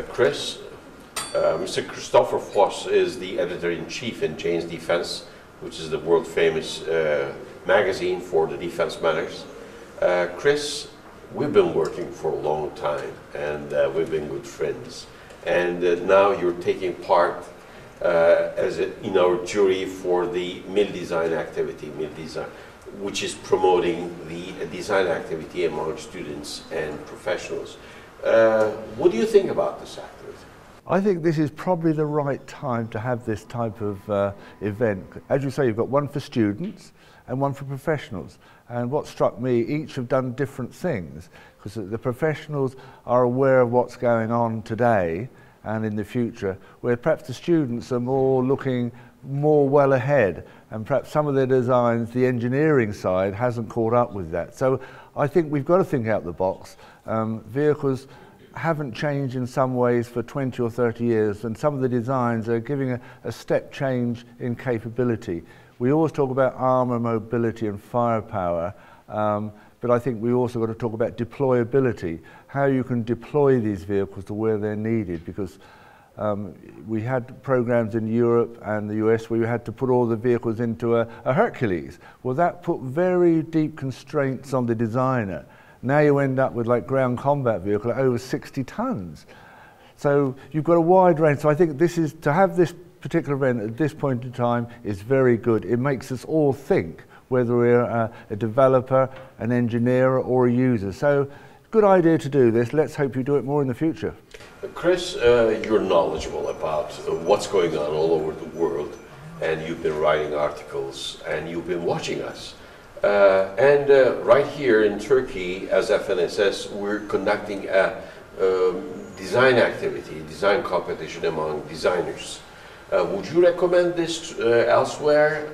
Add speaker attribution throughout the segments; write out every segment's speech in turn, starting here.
Speaker 1: Chris, Mr. Christopher Foss is the editor-in-chief in Jane's Defense, which is the world-famous magazine for the defense matters. Chris, we've been working for a long time, and we've been good friends. And now you're taking part in our jury for the MILDESIGN activity, MILDESIGN, which is promoting the design activity among students and professionals. What do you think about this activity?
Speaker 2: I think this is probably the right time to have this type of event. As you say, you've got one for students and one for professionals. And what struck me, each have done different things, because the professionals are aware of what's going on today and in the future, where perhaps the students are more looking more well ahead, and perhaps some of their designs, the engineering side, hasn't caught up with that. So I think we've got to think out the box. Vehicles haven't changed in some ways for 20 or 30 years, and some of the designs are giving a step change in capability. We always talk about armour, mobility and firepower, but I think we also got to talk about deployability, how you can deploy these vehicles to where they're needed, because we had programs in Europe and the US where you had to put all the vehicles into a Hercules. Well, that put very deep constraints on the designer. Now you end up with like ground combat vehicle at over 60 tons. So you've got a wide range. So I think this is, to have this particular event at this point in time is very good. It makes us all think, whether we're a developer, an engineer or a user. So good idea to do this. Let's hope you do it more in the future.
Speaker 1: Chris, you're knowledgeable about what's going on all over the world, and you've been writing articles and you've been watching us. Right here in Turkey, as FNSS, we're conducting a design activity, design competition among designers. Would you recommend this elsewhere?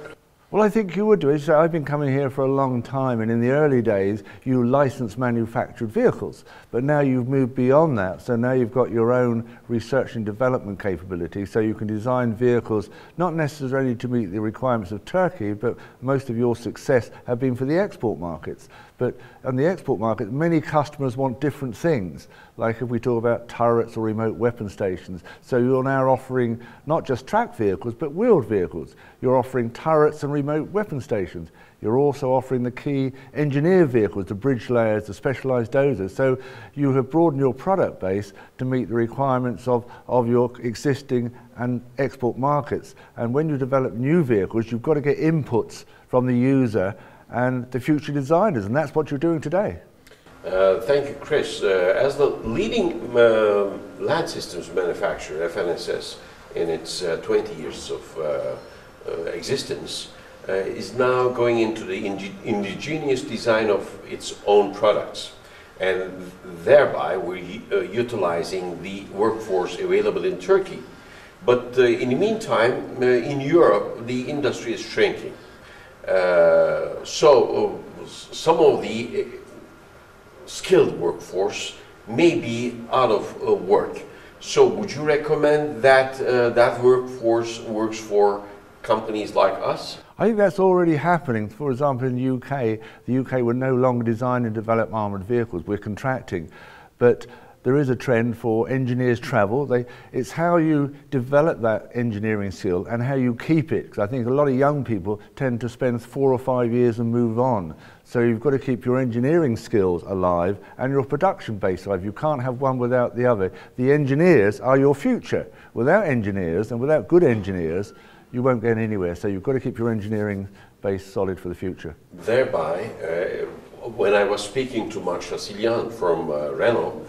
Speaker 2: Well, I think you would do it. So I've been coming here for a long time, and in the early days you licensed manufactured vehicles, but now you've moved beyond that. So now you've got your own research and development capability, so you can design vehicles not necessarily to meet the requirements of Turkey, but most of your success have been for the export markets. But on the export market, many customers want different things, like if we talk about turrets or remote weapon stations. So you're now offering not just tracked vehicles, but wheeled vehicles. You're offering turrets and remote weapon stations. You're also offering the key engineered vehicles, the bridge layers, the specialized dozers. So you have broadened your product base to meet the requirements of your existing and export markets. And when you develop new vehicles, you've got to get inputs from the user and the future designers, and that's what you're doing today.
Speaker 1: Thank you, Chris. As the leading land systems manufacturer, FNSS, in its 20 years of existence, is now going into the indigenous design of its own products, and thereby we're utilizing the workforce available in Turkey. But in the meantime, in Europe, the industry is shrinking. So some of the skilled workforce may be out of work. So would you recommend that that workforce works for companies like us?
Speaker 2: I think that's already happening. For example, in the UK will no longer design and develop armoured vehicles. We're contracting. But there is a trend for engineers travel. It's how you develop that engineering skill and how you keep it. Because I think a lot of young people tend to spend 4 or 5 years and move on. So you've got to keep your engineering skills alive and your production base alive. You can't have one without the other. The engineers are your future. Without engineers and without good engineers, you won't get anywhere. So you've got to keep your engineering base solid for the future.
Speaker 1: Thereby, when I was speaking to Marc Chassilian from Renault,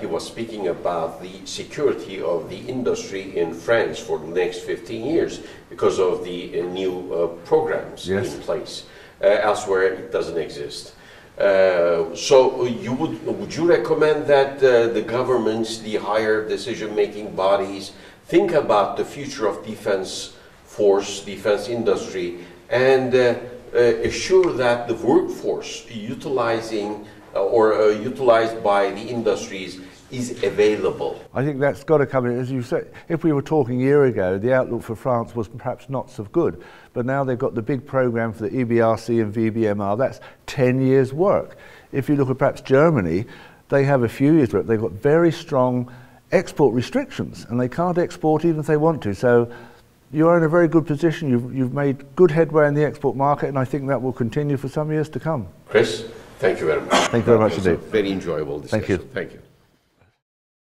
Speaker 1: he was speaking about the security of the industry in France for the next 15 years because of the new programs in place. Elsewhere, it doesn't exist. So would you recommend that the governments, the higher decision-making bodies, think about the future of defense force, defense industry, and assure that the workforce utilizing utilized by the industries is available?
Speaker 2: I think that's got to come in. As you said, if we were talking a year ago, the outlook for France was perhaps not so good, but now they've got the big program for the EBRC and VBMR. That's 10 years work. If you look at perhaps Germany, they have a few years work. They've got very strong export restrictions, and they can't export even if they want to. So you're in a very good position. You've made good headway in the export market, and I think that will continue for some years to come.
Speaker 1: Chris, thank you very much.
Speaker 2: Thank you very much indeed.
Speaker 1: Very enjoyable discussion.
Speaker 2: Thank you.
Speaker 1: Thank you.